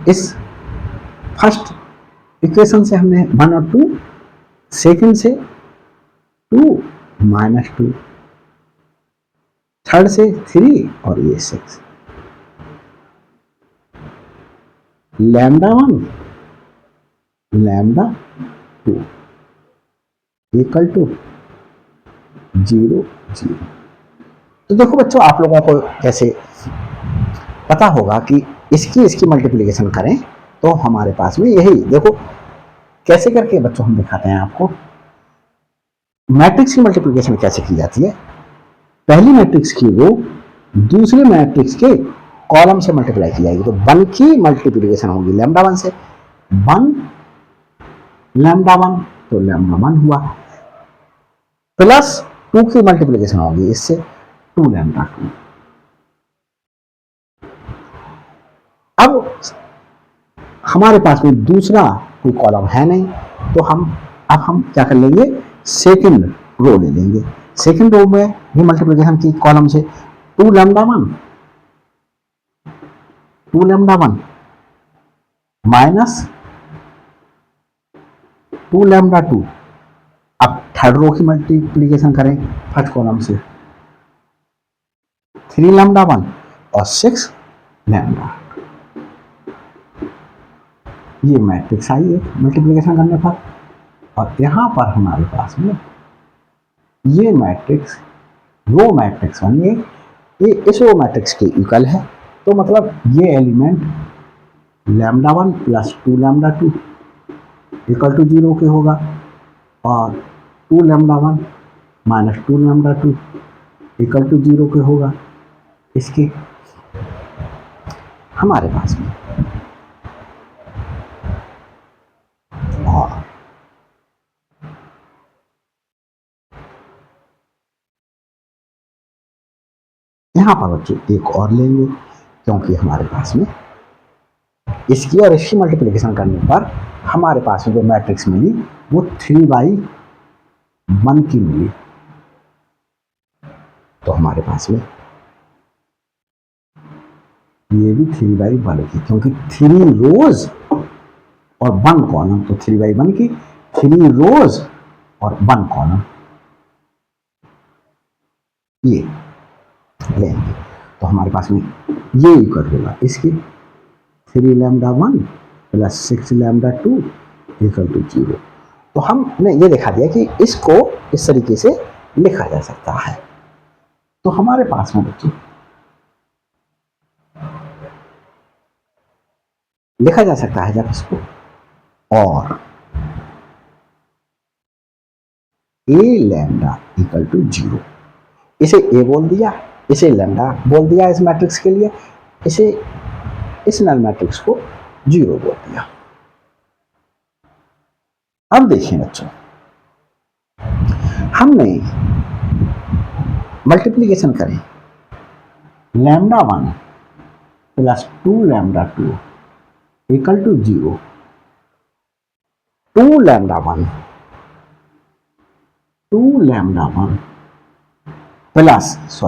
इस फर्स्ट इक्वेशन से हमने 1 और 2, सेकंड से 2 माइनस 2, थर्ड से 3 और ये 6, लैम्डा 1 लैम्डा 2 इक्वल टू 0 0। तो देखो बच्चों, आप लोगों को कैसे पता होगा कि इसकी मल्टीप्लिकेशन करें तो हमारे पास में यही देखो कैसे करके बच्चों हम दिखाते हैं आपको। मैट्रिक्स की मल्टीप्लिकेशन कैसे की जाती है, पहली मैट्रिक्स की रो दूसरे मैट्रिक्स के कॉलम से मल्टीप्लाई की जाएगी। तो 1 की मल्टीप्लिकेशन होगी लैम्डा 1 से, 1 लैम्डा 1 तो लैम्डा 1 हुआ, प्लस 2 की मल्टीप्लिकेशन होगी इससे 2 लैम्डा 2। अब हमारे पास में दूसरा कोई कॉलम है नहीं, तो अब हम क्या कर लेंगे, सेकंड रो ले लेंगे। सेकंड रो में भी मल्टीप्लिकेशन की कॉलम से 2 लैम्डा 1 माइनस 2 लैम्डा 2। अब थर्ड रो की मल्टीप्लिकेशन करें फर्स्ट कॉलम से 3 लैम्डा 1 और 6 लैम्डा। ये मैट्रिक्स आई है मल्टीप्लिकेशन करने पर, और यहां पर हमारे पास में ये मैट्रिक्स रो मैट्रिक्स बन गई, ये इस रो मैट्रिक्स के इक्वल है। तो मतलब ये element lambda 1 plus 2 lambda 2 equal to 0 के होगा, और 2 lambda 1 minus 2 lambda 2 equal to 0 के होगा। इसके हमारे पास में यहां पर बच्चों एक और लेंगे, क्योंकि हमारे पास में इसकी और इसकी मल्टीप्लिकेशन करने पर हमारे पास में जो मैट्रिक्स मिली वो 3/1 की मिली। तो हमारे पास में ये भी 3/1 की, क्योंकि 3 रोज और 1 कॉलम, तो 3/1 की 3 रोज और 1 कॉलम ये लेंगे। तो हमारे पास में ये इक्वल होगा इसकी 3 lambda 1 plus 6 lambda 2 equal to 0। तो हमने ये दिखा दिया कि इसको इस तरीके से लिखा जा सकता है। तो हमारे पास में बच्चों लिखा जा सकता है जब इसको और ए लैम्डा इक्वल टू 0, इसे ए बोल दिया, इसे लैम्डा बोल दिया इस मैट्रिक्स के लिए, इसे इस नल मैट्रिक्स को 0 बोल दिया। अब देखिए बच्चों, हमने मल्टीप्लीकेशन करें lambda 1 plus 2 lambda 2 equal to 0, 2 lambda 1 plus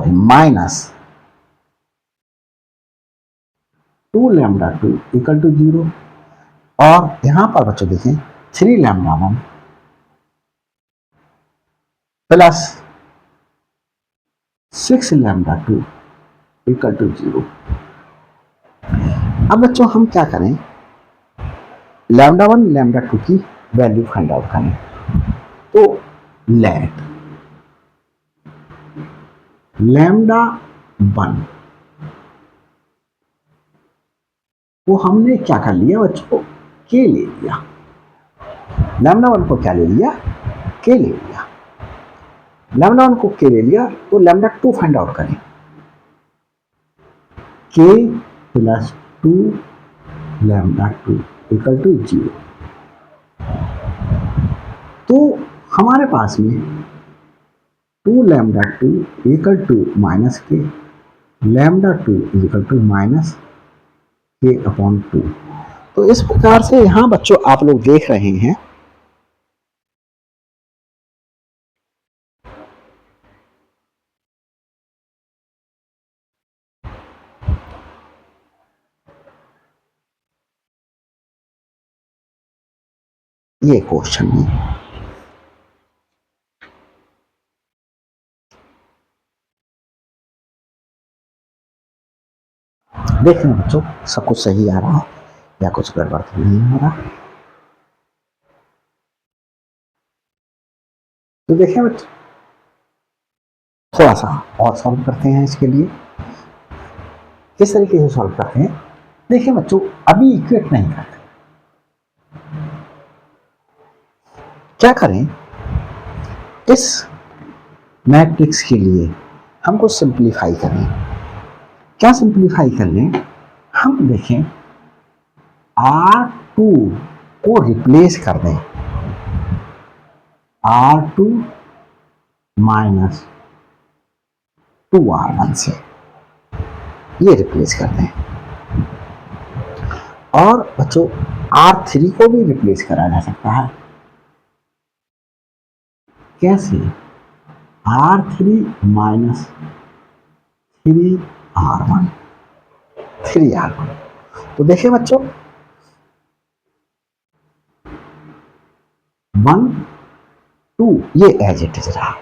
minus 2 lambda 2 equal to 0, और यहां पर बच्चों देखें 3 lambda 1 plus 6 lambda 2 equal to 0। अब बच्चों हम क्या करें, लैम्डा 1 लैम्डा 2 की वैल्यू फाइंड आउट करें। तो लेट लैम्डा 1 वो हमने क्या कर लिया बच्चों, के ले लिया। लैम्डा 1 को क्या ले लिया, के ले लिया। लैम्डा 1 को के ले लिया, तो लैम्डा 2 फाइंड आउट करें, के प्लस 2 लैम्डा 2 इक्वल टू 0। तो हमारे पास में 2 लैम्डा 2 इक्वल टू माइनस के, लैम्डा 2 इक्वल टू माइनस के अपॉन 2। तो इस प्रकार से यहां बच्चों आप लोग देख रहे हैं ये क्वेश्चन में देख रहे हैं बच्चों, सब कुछ सही आ रहा है या कुछ गड़बड़ तो नहीं हो रहा। तो देखें बच्चों, थोड़ा सा और सॉल्व करते हैं इसके लिए। किस तरीके से सॉल्व करते हैं, देखिए बच्चों, अभी इक्वेट नहीं करते, क्या करें, इस मैट्रिक्स के लिए हमको सिंप्लीफाई करें। क्या सिंप्लीफाई कर लें, हम देखें R2 को रिप्लेस कर दें, R2 माइनस 2R1 से, ये रिप्लेस कर दें। और बच्चों R3 को भी रिप्लेस करा जा सकता है। कैसे, R3 माइनस 3R1, तो देखिए बच्चों 1 2 ये एज इट इज रहा,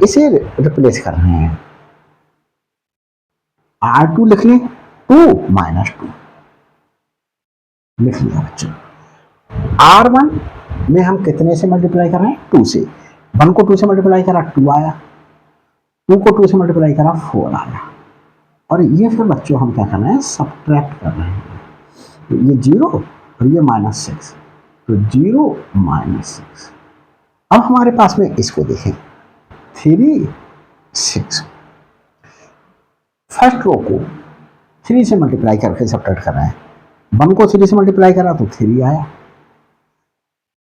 इसे रिप्लेस कर रहे हैं, R2 लिख लें 2 माइनस 2 लिख लिया बच्चों। R1 में हम कितने से मल्टीप्लाई कर रहे हैं, 2 से, 1 को 2 से मल्टीप्लाई करा 2 आया, 2 को 2 से मल्टीप्लाई करा 4 आया, और ये फिर बच्चों हम क्या कर रहे हैं, सब्ट्रैक्ट कर रहे हैं। तो ये 0 और ये -6, तो 0 -6। अब हमारे पास में इसको देखें 3 6, फर्स्ट रो को 3 से मल्टीप्लाई करके सब्ट्रैक्ट कर रहे हैं, 1 को 3 से मल्टीप्लाई करा तो 3 आया,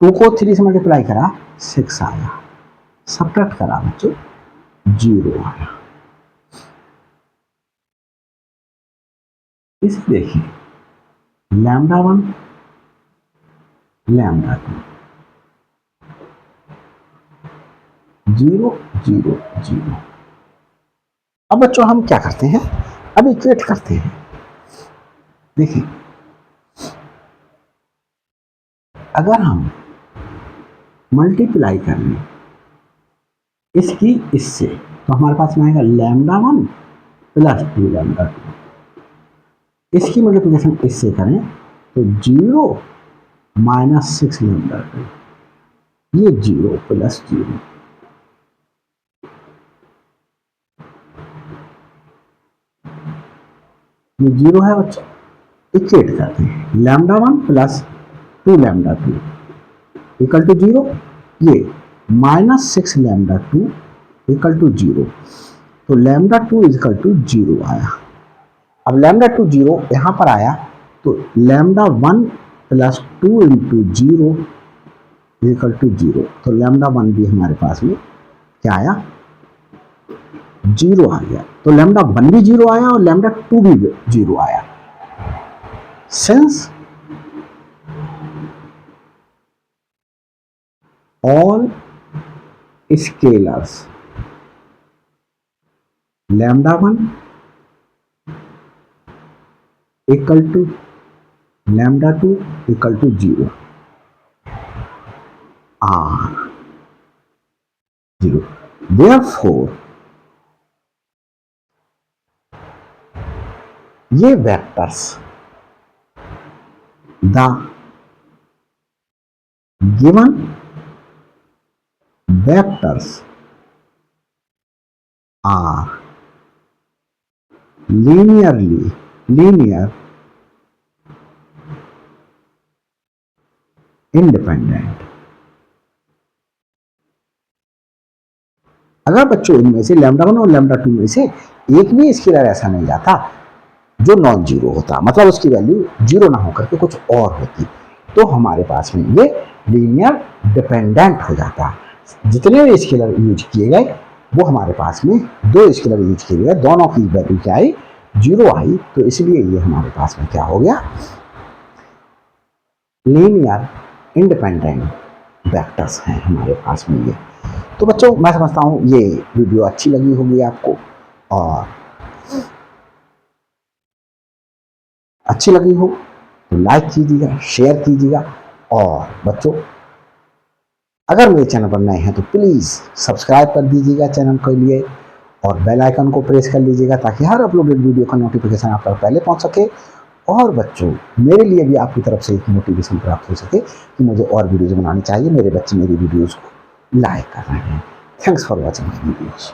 2 को 3 से मल्टीप्लाई करा 6 आया, सब्ट्रैक्ट करा बच्चों 0 आया। इसे देखिए लैम्डा 1 लैम्डा 2 0 0 0। अब बच्चों हम क्या करते हैं, अब इक्वेट करते हैं। देखिए अगर हम मल्टीप्लाई कर लें इसकी इससे, तो हमारे पास में आएगा लैम्डा 1 प्लस 2 लैम्डा 2। इसकी मल्टीप्लिकेशन इससे करें तो 0 -6 लैम्डा 2, ये 0 प्लस 0, ये 0 है बच्चों, इक्वेट करते हैं, lambda 1 plus 2 lambda 2 equal to 0, ये -6 लैम्डा 2 इक्वल टू 0, तो लैम्डा 2 इक्वल टू 0 आया। अब लैम्डा 2 0 यहाँ पर आया, तो lambda 1 plus 2 into 0 equal to 0, तो लैम्डा 1 भी हमारे पास में क्या आया, 0 आ गया। तो लैम्डा 1 भी 0 आया और लैम्डा 2 भी 0 आया। Since all scalars lambda 1 equal to lambda 2 equal to 0 are 0. Therefore ये vectors the given vectors are linear independent। अगर बच्चों इनमें से लैम्डा 1 और लैम्डा 2 में से एक भी स्केलर ऐसा नहीं जाता जो नॉन जीरो होता, मतलब उसकी वैल्यू जीरो ना होकर के कुछ और होती, तो हमारे पास में ये लीनियर डिपेंडेंट हो जाता। जितने भी स्केलर यूज किए गए वो हमारे पास में दो स्केलर यूज किए गए, दोनों की वैल्यू क्या आई, जीरो आई, तो इसलिए ये हमारे पास में क्या हो गया, लीनियर इंडिपेंडेंट वेक्टर्स हैं हमारे पास में ये। तो बच्चों मैं समझता हूँ ये वीडियो अच्छी लगी होगी आपको, और अच्छी लगी हो तो लाइक कीजिएगा, शेयर कीजिएगा, और बच्चों अगर मेरे चैनल पर नए हैं तो प्लीज़ सब्सक्राइब कर दीजिएगा चैनल के लिए, और बेल आइकन को प्रेस कर लीजिएगा ताकि हर अपलोडेड वीडियो का नोटिफिकेशन आप तक पहले पहुंच सके। और बच्चों मेरे लिए भी आपकी तरफ से एक मोटिवेशन प्राप्त हो सके कि मुझे और वीडियोज़ बनानी चाहिए, मेरे बच्चे मेरी वीडियोज़ को लाइक कर रहे हैं। Thanks for watching my videos.